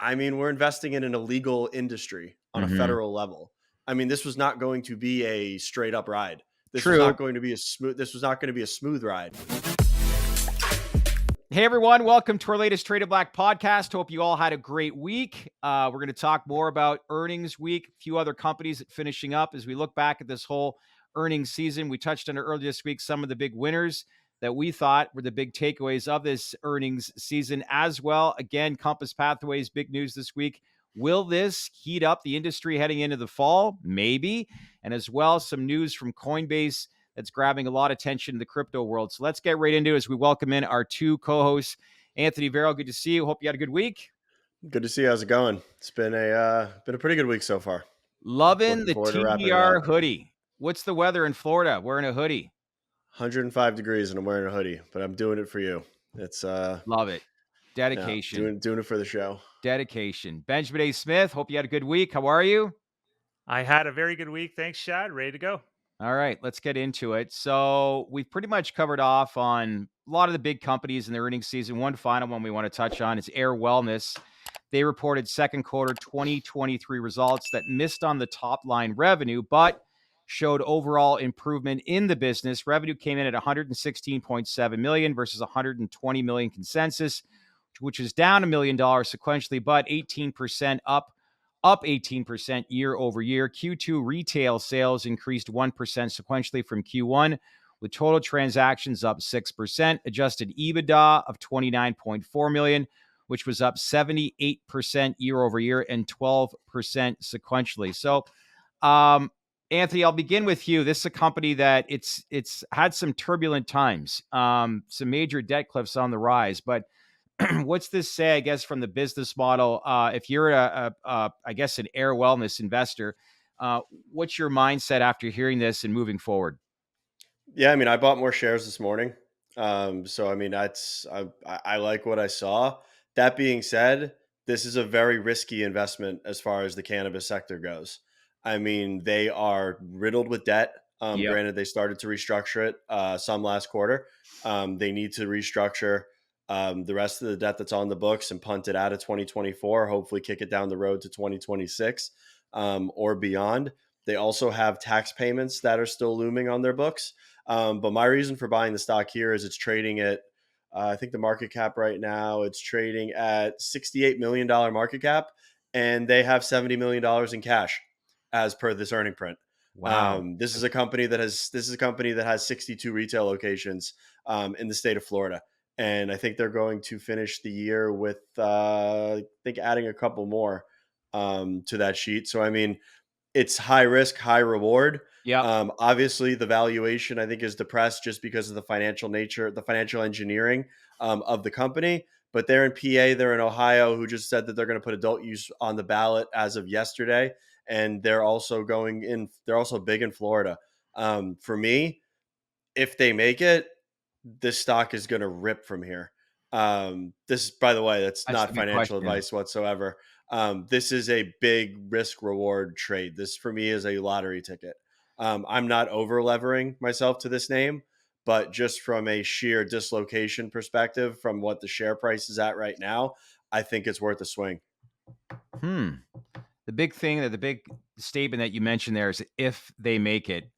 I mean, we're investing in an illegal industry on a Hmm. federal level. I mean, this was not going to be a straight up ride. True. This was not going to be a smooth ride. Hey, everyone. Welcome to our latest Traded Black podcast. Hope you all had a great week. We're going to talk more about earnings week, a few other companies finishing up as we look back at this whole earnings season. We touched on it earlier this week, some of the big winners that we thought were the big takeaways of this earnings season as well. Again, Compass Pathways, big news this week. Will this heat up the industry heading into the fall? Maybe. And as well, some news from Coinbase that's grabbing a lot of attention in the crypto world. So let's get right into it as we welcome in our two co-hosts. Anthony Verrill, good to see you. Hope you had a good week. Good to see you. How's it going? It's been a pretty good week so far. Loving Looking the forward to wrapping it TDR up. hoodie. What's the weather in Florida? Wearing a hoodie. 105 degrees and I'm wearing a hoodie, but I'm doing it for you. It's Love it. yeah, Dedication. doing it for the show. Dedication. Benjamin A. Smith, hope you had a good week. How are you? I had a very good week. Thanks, Chad. Ready to go. All right, let's get into it. So we've pretty much covered off on a lot of the big companies in the earnings season. One final one we want to touch on is Ayr Wellness. They reported second quarter 2023 results that missed on the top line revenue, but showed overall improvement in the business. Revenue came in at $116.7 million versus $120 million consensus, which is down $1 million sequentially, but 18% up 18% year over year. Q2 retail sales increased 1% sequentially from Q1, with total transactions up 6%. Adjusted EBITDA of $29.4 million, which was up 78% year over year and 12% sequentially. So, Anthony, I'll begin with you. This is a company that it's had some turbulent times, some major debt cliffs on the rise, but what's this say, I guess, from the business model? If you're I guess, an Ayr Wellness investor, what's your mindset after hearing this and moving forward? Yeah, I mean, I bought more shares this morning. So I mean, I like what I saw. That being said, this is a very risky investment as far as the cannabis sector goes. I mean, they are riddled with debt. Yep. Granted, they started to restructure it some last quarter. They need to restructure the rest of the debt that's on the books and punt it out of 2024. Hopefully, kick it down the road to 2026 or beyond. They also have tax payments that are still looming on their books. But my reason for buying the stock here is it's trading at, I think the market cap right now, it's trading at $68 million market cap, and they have $70 million in cash as per this earning print. Wow. This is a company that has 62 retail locations in the state of Florida. And I think they're going to finish the year with, I think, adding a couple more to that sheet. So, I mean, it's high risk, high reward. Yep. Obviously, the valuation I think is depressed just because of the financial nature, the financial engineering of the company. But they're in PA, they're in Ohio, who just said that they're going to put adult use on the ballot as of yesterday, and they're also going in. They're also big in Florida. For me, if they make it, this stock is going to rip from here. This, by the way, that's That's the not big financial question. advice whatsoever. This is a big risk reward trade. This for me is a lottery ticket. I'm not over levering myself to this name, but just from a sheer dislocation perspective, from what the share price is at right now, I think it's worth a swing. The big thing, the big statement that you mentioned there is if they make it.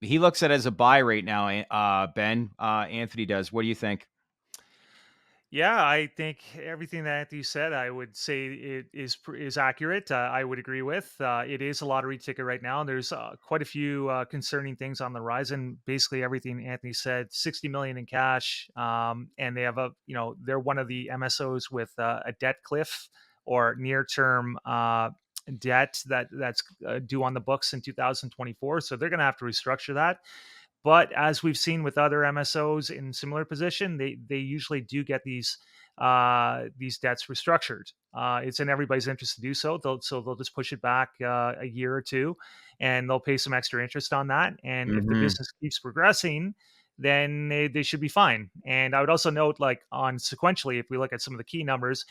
He looks at it as a buy right now, Ben. Anthony does. What do you think? Yeah, I think everything that Anthony said, I would say it is accurate. I would agree with. It is a lottery ticket right now. There's quite a few concerning things on the horizon. Basically, everything Anthony said: 60 million in cash, and they have they're one of the MSOs with a debt cliff or near term debt that's due on the books in 2024. So they're going to have to restructure that. But as we've seen with other MSOs in similar position, they usually do get these debts restructured. It's in everybody's interest to do so. They'll just push it back a year or two, and they'll pay some extra interest on that. And if the Mm-hmm. business keeps progressing, then they should be fine. And I would also note, like on sequentially, if we look at some of the key numbers,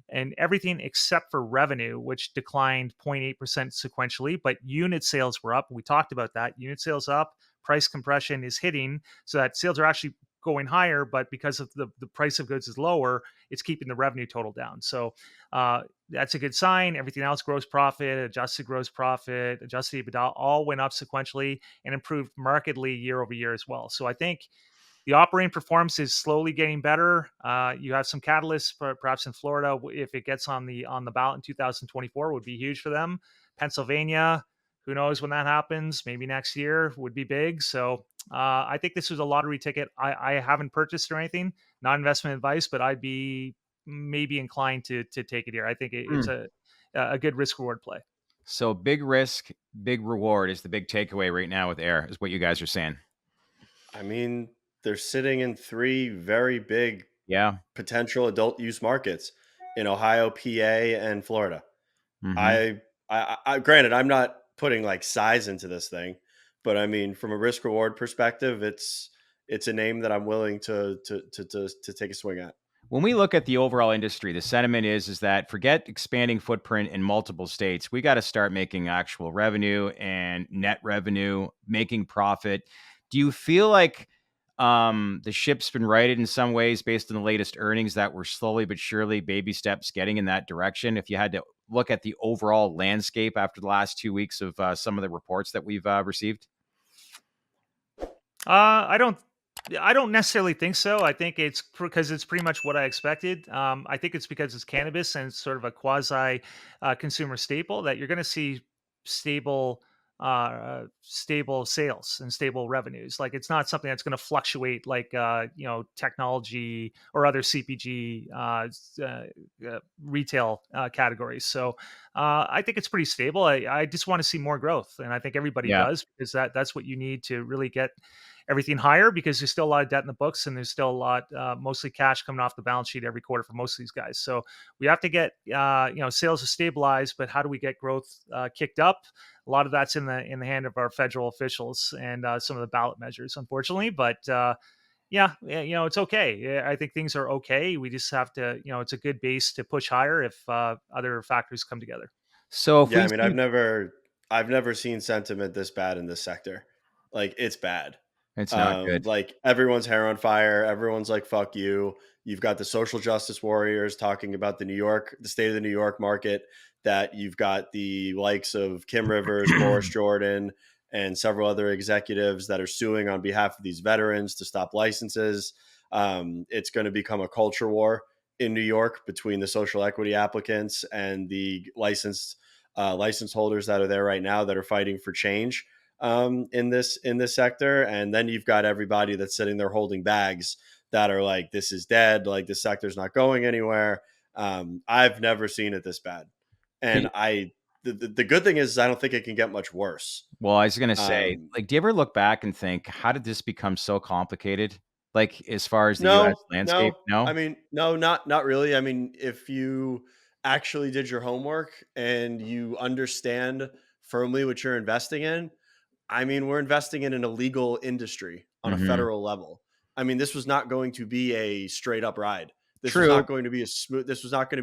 and everything except for revenue, which declined 0.8% sequentially, but unit sales were up. We talked about that. Unit sales up, price compression is hitting, so that sales are actually going higher, but because of the price of goods is lower, it's keeping the revenue total down. So that's a good sign. Everything else, gross profit, adjusted gross profit, adjusted EBITDA, all went up sequentially and improved markedly year over year as well. So I think the operating performance is slowly getting better. You have some catalysts, perhaps in Florida, if it gets on the ballot in 2024, would be huge for them. Pennsylvania, who knows when that happens? Maybe next year would be big. So I think this was a lottery ticket. I haven't purchased or anything, not investment advice, but I'd be maybe inclined to take it here. I think it's Hmm. a good risk reward play. So big risk, big reward is the big takeaway right now with Ayr, is what you guys are saying. I mean, they're sitting in three very big Yeah. potential adult use markets in Ohio, PA, and Florida. Hmm. I granted, I'm not putting like size into this thing, but I mean, from a risk reward perspective, it's a name that I'm willing to take a swing at. When we look at the overall industry, the sentiment is that forget expanding footprint in multiple states. We got to start making actual revenue and net revenue, making profit. Do you feel like the ship's been righted in some ways based on the latest earnings that we're slowly but surely baby steps getting in that direction? If you had to look at the overall landscape after the last 2 weeks of some of the reports that we've received? I don't. I don't necessarily think so. I think it's because it's pretty much what I expected. I think it's because it's cannabis and it's sort of a quasi consumer staple that you're going to see stable, stable sales and stable revenues. Like it's not something that's going to fluctuate like technology or other CPG retail categories. So I think it's pretty stable. I just want to see more growth, and I think everybody Yeah. does because that's what you need to really get everything higher because there's still a lot of debt in the books and there's still a lot, mostly cash coming off the balance sheet every quarter for most of these guys. So we have to get, sales to stabilize, but how do we get growth kicked up? A lot of that's in the hand of our federal officials and some of the ballot measures, unfortunately. But yeah, it's okay. Yeah, I think things are okay. We just have to, it's a good base to push higher if other factors come together. So if Yeah, I we mean, see, I've never seen sentiment this bad in this sector. Like it's bad. it's not good. Like everyone's hair on fire. Everyone's like, "Fuck you." You've got the social justice warriors talking about the state of the New York market. That you've got the likes of Kim Rivers, Boris Jordan, and several other executives that are suing on behalf of these veterans to stop licenses. It's going to become a culture war in New York between the social equity applicants and the license holders that are there right now that are fighting for change in this sector. And then you've got everybody that's sitting there holding bags that are like, this is dead, like this sector's not going anywhere. I've never seen it this bad. And the good thing is I don't think it can get much worse. Well, I was gonna say, um like, do you ever look back and think, how did this become so complicated? Like, as far as the US no, landscape? no, I No? mean, no, not really. I mean, if you actually did your homework and you understand firmly what you're investing in, I mean, we're investing in an illegal industry on a Mhm. federal level. I mean, this was not going to be a straight up ride. True, This was not going to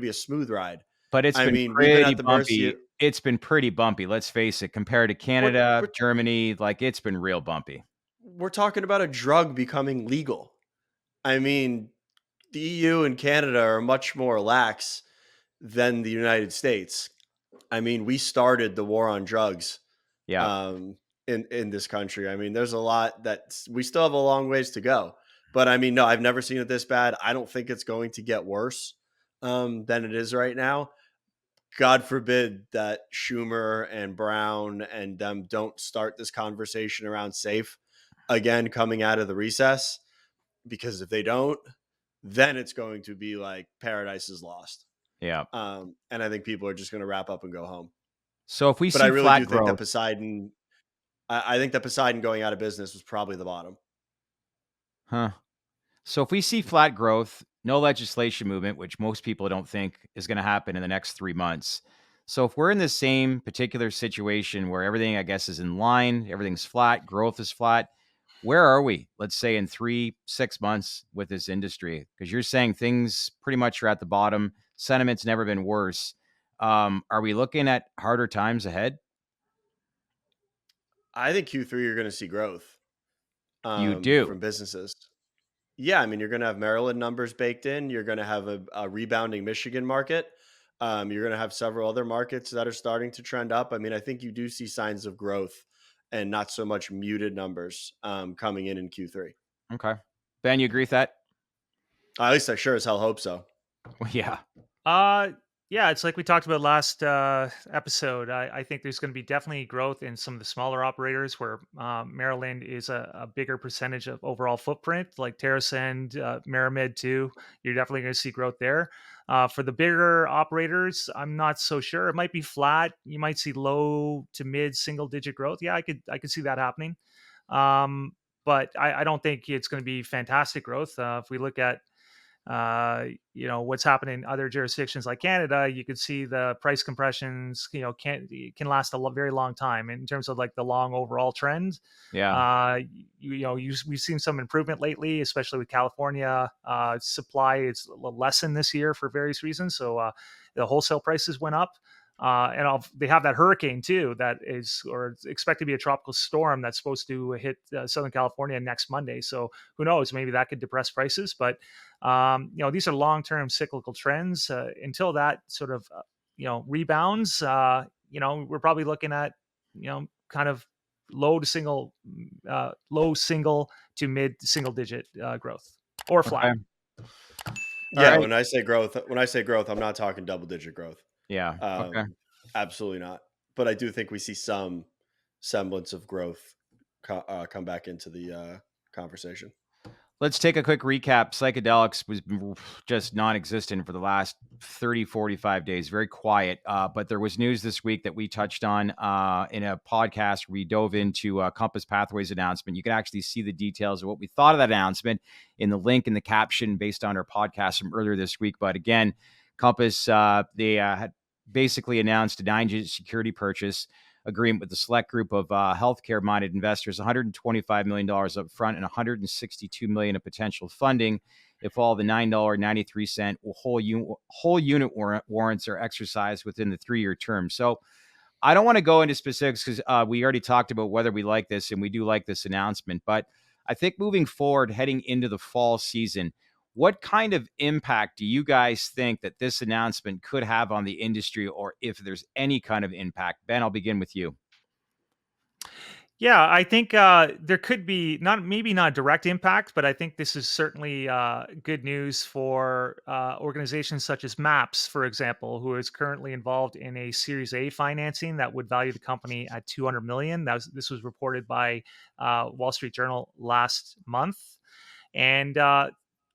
be a smooth ride. but it's I been mean, we've been pretty at the mercy. bumpy. It's been pretty bumpy, let's face it, compared to We're, Canada, we're Germany, like, it's been real bumpy. we're talking about a drug becoming legal. I mean, the EU and Canada are much more lax than the United States. I mean, we started the war on drugs Yeah. um, in this country. I mean, there's a lot that we still have a long ways to go. But I mean, no, I've never seen it this bad. I don't think it's going to get worse than it is right now. God forbid that Schumer and Brown and them don't start this conversation around safe again coming out of the recess. Because if they don't, then it's going to be like paradise is lost. Yeah. And I think people are just going to wrap up and go home. So if we But I see really flat do think that growth. Poseidon I think that Poseidon going out of business was probably the bottom. Huh. So if we see flat growth, no legislation movement, which most people don't think is going to happen in the next 3 months. So if we're in the same particular situation where everything, I guess, is in line, everything's flat, growth is flat, where are we, let's say in 3, 6 months with this industry? Because you're saying things pretty much are at the bottom. Sentiment's never been worse. Are we looking at harder times ahead? I think Q3 you're going to see growth You do. from businesses. Yeah, I mean, you're going to have Maryland numbers baked in. You're going to have a rebounding Michigan market. You're going to have several other markets that are starting to trend up. I mean, I think you do see signs of growth and not so much muted numbers coming in Q3. Okay. Ben, you agree with that? At least I sure as hell hope so. Well, yeah. Uh, yeah, it's like we talked about last episode. I think there's going to be definitely growth in some of the smaller operators where Maryland is a bigger percentage of overall footprint, like TerraSend, Maramid too. You're definitely going to see growth there. For the bigger operators, I'm not so sure. It might be flat. You might see low to mid single digit growth. Yeah, I could see that happening. Um, but I don't think it's going to be fantastic growth. If we look at what's happening in other jurisdictions like Canada, you could see the price compressions, can last a very long time in terms of like the long overall trend. Yeah. We've seen some improvement lately, especially with California. Supply is lessened this year for various reasons. So the wholesale prices went up. They have that hurricane too that is, or it's expected to be a tropical storm that's supposed to hit Southern California next Monday. So who knows? Maybe that could depress prices. But these are long-term cyclical trends. Until that sort of rebounds, we're probably looking at kind of low single to mid single digit growth or flat. Okay. All Yeah, right. when I say growth, I'm not talking double digit growth. Yeah. Okay. Absolutely not. But I do think we see some semblance of growth come back into the conversation. Let's take a quick recap. Psychedelics was just non-existent for the last 30, 45 days. Very quiet. But there was news this week that we touched on in a podcast. We dove into Compass Pathways announcement. You can actually see the details of what we thought of that announcement in the link in the caption based on our podcast from earlier this week. But again, Compass, they had basically announced a 9-digit security purchase agreement with the select group of healthcare-minded investors, $125 million up front and $162 million of potential funding if all the $9.93 whole unit warrants are exercised within the 3-year term. So I don't want to go into specifics because we already talked about whether we like this, and we do like this announcement. But I think moving forward, heading into the fall season, what kind of impact do you guys think that this announcement could have on the industry, or if there's any kind of impact? Ben, I'll begin with you. Yeah, I think there could be not direct impact, but I think this is certainly good news for organizations such as MAPS, for example, who is currently involved in a Series A financing that would value the company at 200 million. This was reported by Wall Street Journal last month, and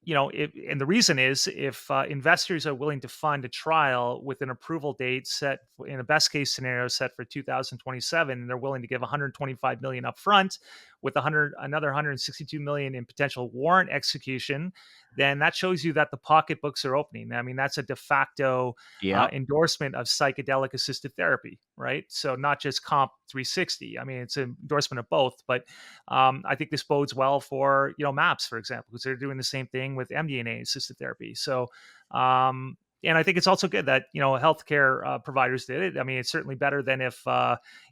and the reason is if investors are willing to fund a trial with an approval date set in a best case scenario set for 2027, and they're willing to give 125 million upfront with another 162 million in potential warrant execution, then that shows you that the pocketbooks are opening. I mean, that's a de facto Yeah. endorsement of psychedelic assisted therapy, right? So not just Comp 360. I mean, it's an endorsement of both, but I think this bodes well for MAPS, for example, because they're doing the same thing with MDMA assisted therapy. So and I think it's also good that healthcare providers did it. I mean, it's certainly better than if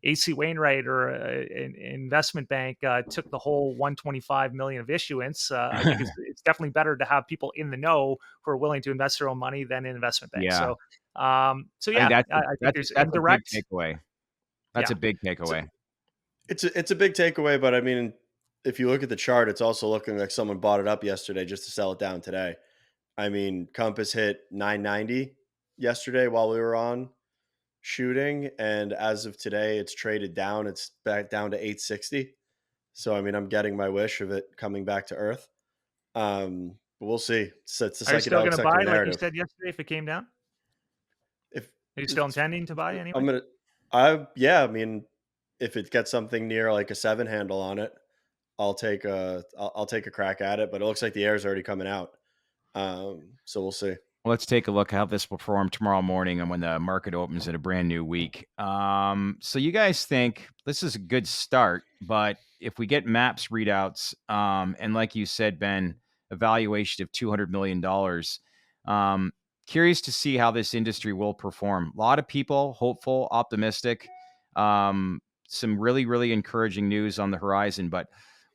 AC Wainwright or an investment bank took the whole 125 million of issuance. I think it's definitely better to have people in the know who are willing to invest their own money than an investment bank. Yeah. So, I think yeah, I think there's that's a big indirect. takeaway. That's Yeah. a big So takeaway. it's a big takeaway, but I mean, if you look at the chart, it's also looking like someone bought it up yesterday just to sell it down today. I mean, Compass hit 990 yesterday while we were on shooting, and as of today, it's traded down. It's back down to 860. So I mean, I'm getting my wish of it coming back to earth. But we'll see. It's the Are you still psychedelic going to sector buy, like you narrative. said yesterday, if it came down? If Are you still it's, intending to buy I'm anyway? gonna, I yeah, I mean, if it gets something near like a 7 handle on it, I'll take a crack at it. But it looks like the air is already coming out. So we'll see. Let's take a look how this will perform tomorrow morning and when the market opens in a brand new week. So you guys think this is a good start, but if we get MAPS readouts, and like you said, Ben, a valuation of $200 million, curious to see how this industry will perform. A lot of people hopeful, optimistic, some really, really encouraging news on the horizon, but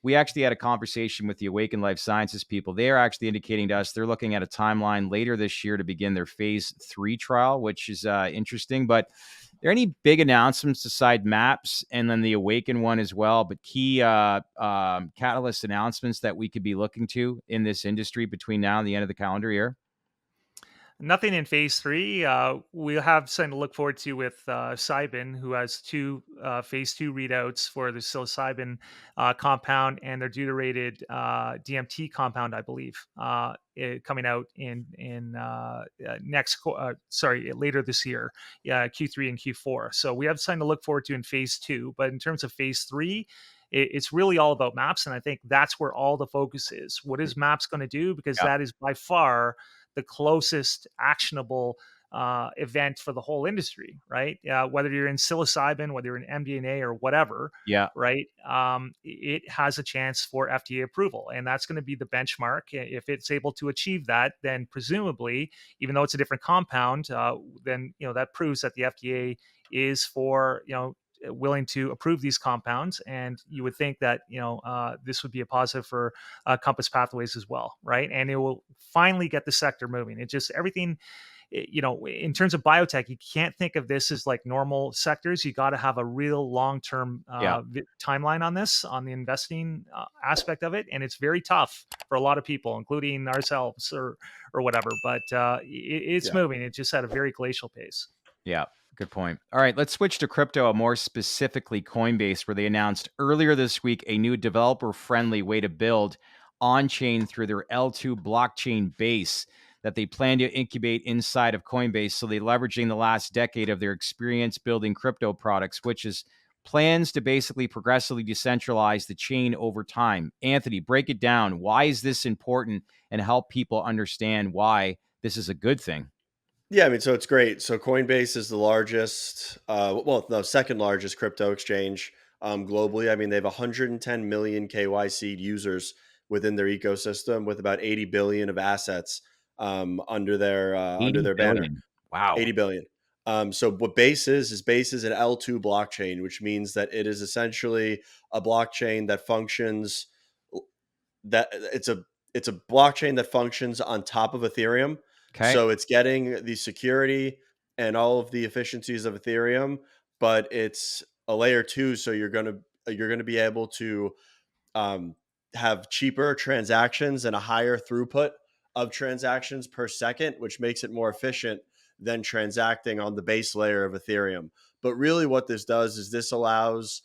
we actually had a conversation with the Awaken Life Sciences people. They are actually indicating to us they're looking at a timeline later this year to begin their phase 3 trial, which is interesting. But are there any big announcements aside MAPS and then the Awaken one as well, but key catalyst announcements that we could be looking to in this industry between now and the end of the calendar year? Nothing in phase 3. We'll have something to look forward to with Cybin, who has two phase 2 readouts for the psilocybin compound and their deuterated DMT compound, I believe, coming out later this year, Q3 and Q4. So we have something to look forward to in phase 2. But in terms of phase 3, it's really all about MAPS, and I think that's where all the focus is. What is MAPS going to do? Because Yeah. that is by far the closest actionable event for the whole industry, right? Whether you're in psilocybin, whether you're in MDMA or whatever, Yeah. right? It has a chance for FDA approval, and that's going to be the benchmark. If it's able to achieve that, then presumably, even though it's a different compound, then that proves that the FDA is willing to approve these compounds, and you would think that this would be a positive for Compass Pathways as well, right? And it will finally get the sector moving. It just everything, in terms of biotech, you can't think of this as like normal sectors. You got to have a real long-term Yeah. timeline on this, on the investing aspect of it, and it's very tough for a lot of people, including ourselves or whatever. But it's Yeah. moving. It just at a very glacial pace. Yeah, good point. All right, let's switch to crypto, more specifically Coinbase, where they announced earlier this week a new developer-friendly way to build on-chain through their L2 blockchain base that they plan to incubate inside of Coinbase. So they're leveraging the last decade of their experience building crypto products, which is plans to basically progressively decentralize the chain over time. Anthony, break it down. Why is this important, and help people understand why this is a good thing? Yeah, I mean, so it's great. So Coinbase is the largest, well, the second largest crypto exchange globally. I mean, they have 110 million KYC users within their ecosystem, with about 80 billion of assets under 80 their banner. billion. Wow. 80 billion. So what Base is an L2 blockchain, which means that it is essentially a blockchain that functions that it's a blockchain that functions on top of Ethereum. Okay. So it's getting the security and all of the efficiencies of Ethereum, but it's a layer 2, so you're going to be able to um, have cheaper transactions and a higher throughput of transactions per second, which makes it more efficient than transacting on the base layer of Ethereum. But really, what this does is this allows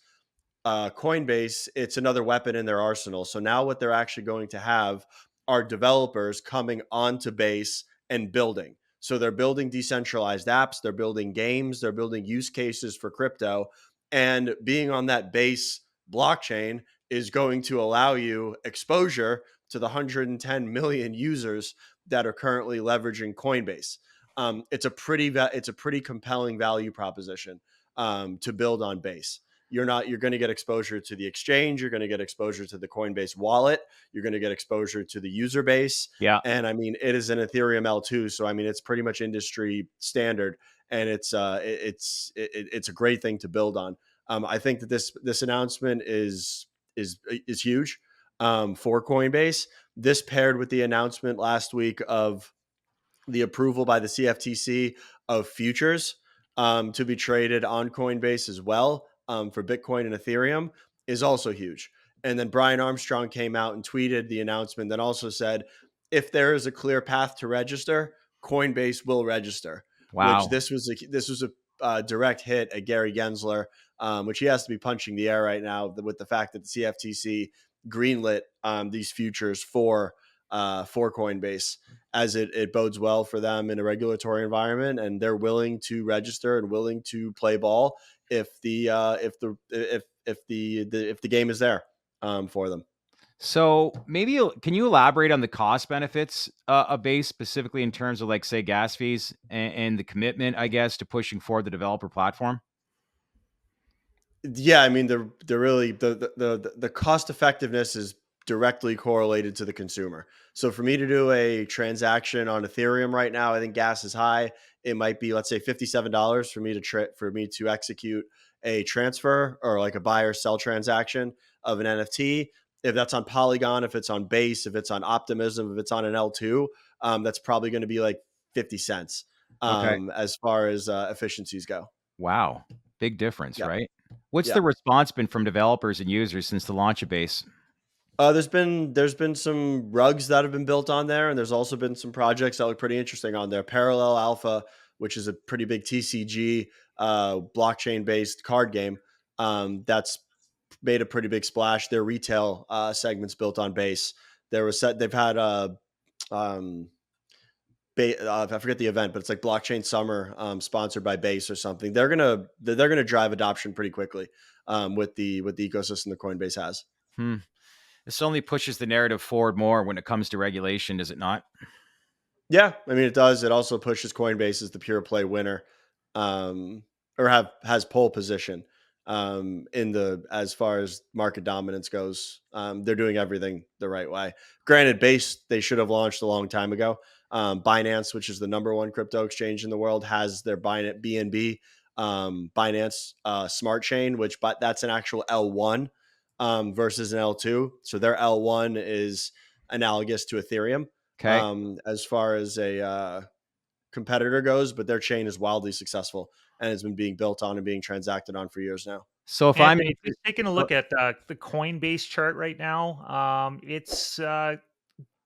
Coinbase, it's another weapon in their arsenal. So now what they're actually going to have are developers coming onto Base and building. So they're building decentralized apps, they're building games, they're building use cases for crypto. And being on that Base blockchain is going to allow you exposure to the 110 million users that are currently leveraging Coinbase. It's a pretty compelling value proposition to build on Base. You're going to get exposure to the exchange, you're going to get exposure to the Coinbase wallet, you're going to get exposure to the user base. Yeah. And I mean, it is an Ethereum L2, so I mean, it's pretty much industry standard, and it's a great thing to build on. I think that this announcement is huge for Coinbase. This paired with the announcement last week of the approval by the CFTC of futures to be traded on Coinbase as well for Bitcoin and Ethereum is also huge. And then Brian Armstrong came out and tweeted the announcement that also said, if there is a clear path to register, Coinbase will register. Which Wow. this was a direct hit at Gary Gensler, which he has to be punching the air right now with the fact that the CFTC greenlit these futures for Coinbase, as it bodes well for them in a regulatory environment, and they're willing to register and willing to play ball if the game is there for them. So maybe can you elaborate on the cost benefits of Base, specifically in terms of, like, say, gas fees and the commitment, I guess, to pushing forward the developer platform? Yeah, I mean, the really the cost effectiveness is directly correlated to the consumer. So for me to do a transaction on Ethereum right now, I think gas is high. It might be, let's say, $57 for me to execute a transfer or like a buy or sell transaction of an NFT. if that's on Polygon, if it's on Base, if it's on Optimism, if it's on an L2, that's probably going to be like 50 cents Okay. as far as efficiencies go. Wow. Big difference, Yeah. right? What's Yeah. the response been from developers and users since the launch of Base? There's been some rugs that have been built on there, and there's also been some projects that look pretty interesting on there. Parallel Alpha, which is a pretty big TCG blockchain based card game, that's made a pretty big splash. Their retail segments built on Base. They've had um, I forget the event, but it's like Blockchain Summer, sponsored by Base or something. They're gonna drive adoption pretty quickly with the ecosystem that Coinbase has. Hmm. This only pushes the narrative forward more when it comes to regulation, does it not? Yeah, I mean it does. It also pushes Coinbase as the pure play winner, um, or has pole position in the as far as market dominance goes. They're doing everything the right way. Granted, Base they should have launched a long time ago. Binance, which is the number one crypto exchange in the world, has their Binance BNB Binance Smart Chain, but that's an actual L1 versus an L2. So their L1 is analogous to Ethereum Okay. as far as a competitor goes, but their chain is wildly successful and has been being built on and being transacted on for years now. So if I'm Anthony, just taking a look at the Coinbase chart right now, it's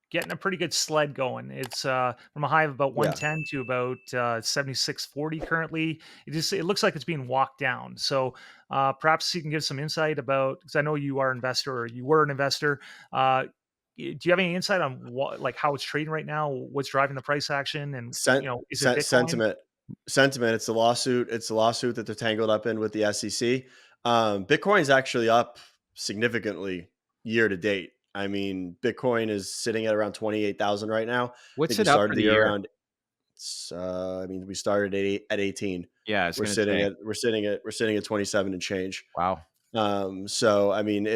getting a pretty good sled going. It's from a high of about Yeah. 110 to about 76.40 currently. It looks like it's being walked down. So perhaps you can give some insight about, because I know you are an investor or you were an investor. Do you have any insight on what, like how it's trading right now? What's driving the price action? And is it Bitcoin? Sentiment. It's a lawsuit. It's a lawsuit that they're tangled up in with the SEC. Bitcoin's actually up significantly year to date. I mean, Bitcoin is sitting at around 28,000 right now. I What's think we it up for started the the year year? around. I mean, we started at 18. Yeah, I was We're gonna sitting say. at we're sitting at 27 and change. Wow. So I mean,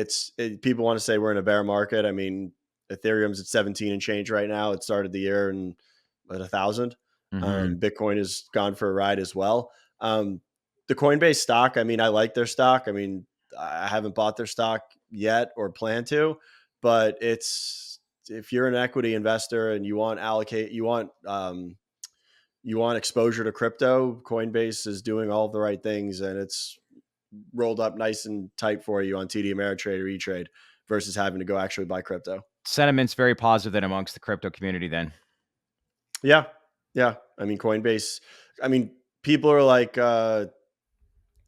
people want to say we're in a bear market. I mean, Ethereum's at 17 and change right now. It started the year and at 1,000. Hmm. Bitcoin has gone for a ride as well. The Coinbase stock, I mean, I like their stock. I mean, I haven't bought their stock yet or plan to, but if you're an equity investor and you want exposure to crypto, Coinbase is doing all the right things, and it's rolled up nice and tight for you on TD Ameritrade or E-Trade versus having to go actually buy crypto. Sentiment's very positive then amongst the crypto community then. Yeah. Yeah. I mean, Coinbase, I mean, people are like, I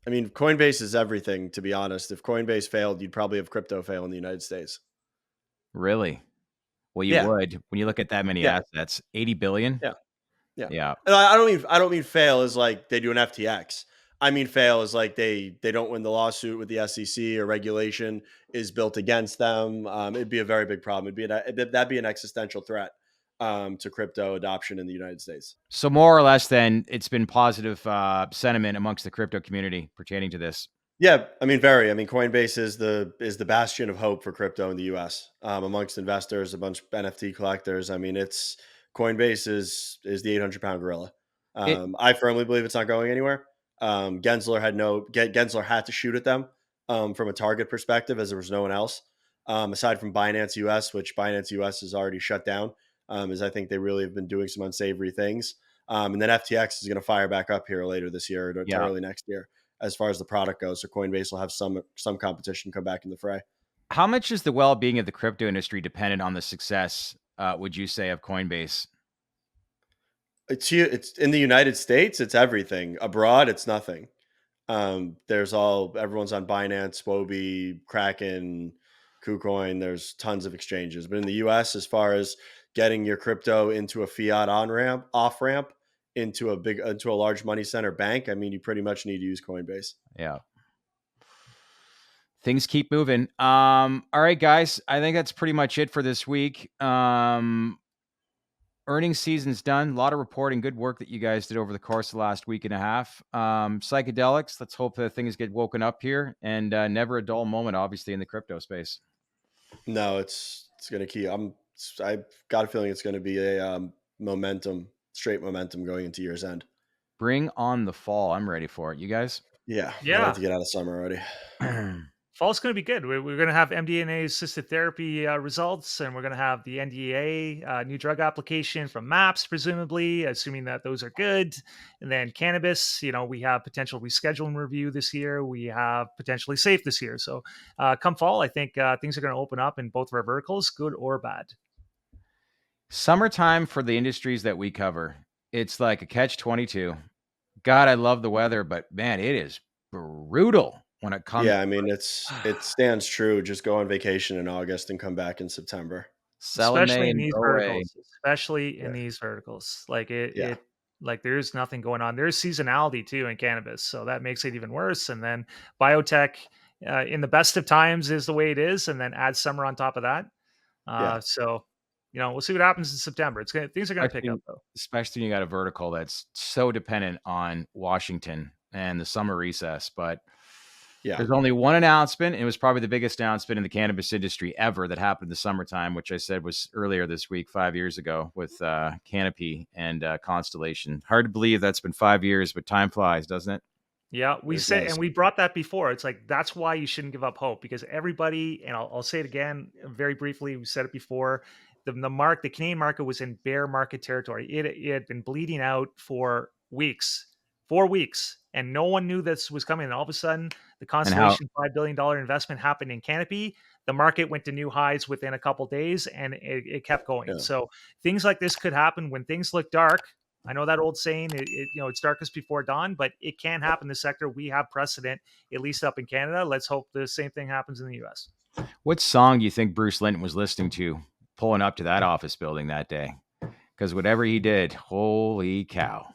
mean, Coinbase is everything, to be honest. If Coinbase failed, you'd probably have crypto fail in the United States. Really? Well, you Yeah. would when you look at that many Yeah. assets. 80 billion? Yeah. Yeah. Yeah. And I don't mean fail as like they do an FTX. I mean fail as like they don't win the lawsuit with the SEC or regulation is built against them. It'd be a very big problem. That'd be an existential threat to crypto adoption in the United States. So more or less then it's been positive sentiment amongst the crypto community pertaining to this. Yeah, I mean, very. I mean, Coinbase is the bastion of hope for crypto in the U.S. Amongst investors, a bunch of NFT collectors. I mean, it's Coinbase is the 800-pound gorilla. It I firmly believe it's not going anywhere. Gensler had to shoot at them from a target perspective, as there was no one else aside from Binance US, which Binance US is already shut down. As I think they really have been doing some unsavory things. And then FTX is going to fire back up here later this year to yeah. early next year as far as the product goes. So Coinbase will have some competition come back in the fray. How much is the well-being of the crypto industry dependent on the success, would you say, of Coinbase? It's in the United States, it's everything. Abroad, it's nothing. Everyone's on Binance, Wobi, Kraken, KuCoin. There's tons of exchanges, but in the U.S., as far as getting your crypto into a fiat off ramp, into a large money center bank, I mean, you pretty much need to use Coinbase. Yeah. Things keep moving. All right, guys. I think that's pretty much it for this week. Earnings season's done. A lot of reporting, good work that you guys did over the course of the last week and a half. Psychedelics, let's hope that things get woken up here, and never a dull moment, obviously, in the crypto space. No, it's going to keep. I've got a feeling it's going to be a straight momentum going into year's end. Bring on the fall. I'm ready for it. You guys? Yeah, I'd Yeah. like to get out of summer already. Fall's going to be good. We're going to have MDMA assisted therapy results, and we're going to have the NDA new drug application from MAPS, presumably, assuming that those are good. And then cannabis, we have potential rescheduling review this year. We have potentially safe this year. So come fall, I think things are going to open up in both of our verticals, good or bad. Summertime for the industries that we cover, it's like a catch-22. God, I love the weather, but man, it is brutal when it comes Yeah, I to mean, it stands true. Just go on vacation in August and come back in September. sell in Especially May in and these go away. verticals, especially Yeah, in these verticals. Like it, yeah, it like there's nothing going on. There's seasonality too in cannabis, so that makes it even worse. And then biotech, in the best of times, is the way it is, and then add summer on top of that. yeah, So we'll see what happens in September. Things are gonna pick up Especially, though. especially when you got a vertical that's so dependent on Washington and the summer recess. But yeah, there's only one announcement. It was probably the biggest announcement in the cannabis industry ever that happened in the summertime, which I said was earlier this week, 5 years ago, with Canopy and Constellation. Hard to believe that's been 5 years, but time flies, doesn't it? Yeah, we it said, does. and we brought that before. It's like that's why you shouldn't give up hope because everybody, and I'll say it again very briefly. We said it before. The Canadian market was in bear market territory. It had been bleeding out for weeks, 4 weeks, and no one knew this was coming. And all of a sudden, the And how Constellation $5 billion investment happened in Canopy. The market went to new highs within a couple days, and it kept going. Yeah, So things like this could happen when things look dark. I know that old saying, it's darkest before dawn, but it can happen in the sector. We have precedent, at least up in Canada. Let's hope the same thing happens in the US. what song do you think Bruce Linton was listening to pulling up to that office building that day? Because whatever he did, holy cow.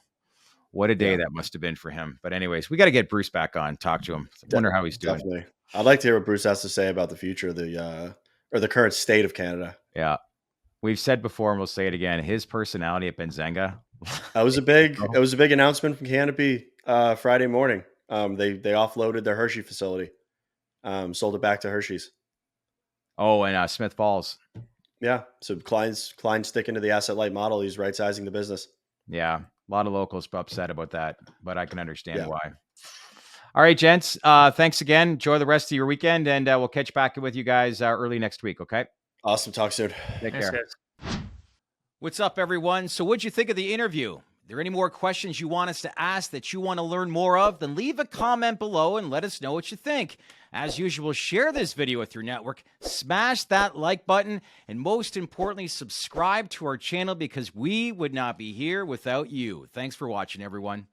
What a day yeah, that must have been for him. But anyways, we got to get Bruce back on, talk to him. de- Wonder how he's doing. definitely. I'd like to hear what Bruce has to say about the future of the or the current state of Canada. Yeah. We've said before and we'll say it again. His personality at Benzenga. It was a big announcement from Canopy Friday morning. They offloaded their Hershey facility, sold it back to Hershey's. Oh, and Smith Falls. Yeah, so Klein's sticking to the asset light model. He's right sizing the business. Yeah. A lot of locals upset about that, but I can understand Yeah, why. All right, gents. Thanks again. Enjoy the rest of your weekend, and we'll catch back with you guys early next week. Okay. awesome. Talk soon. Take Thanks, care. guys. What's up, everyone? So, what'd you think of the interview? Are there any more questions you want us to ask that you want to learn more of? Then leave a comment below and let us know what you think. As usual, share this video with your network, smash that like button, and most importantly, subscribe to our channel because we would not be here without you. Thanks for watching, everyone.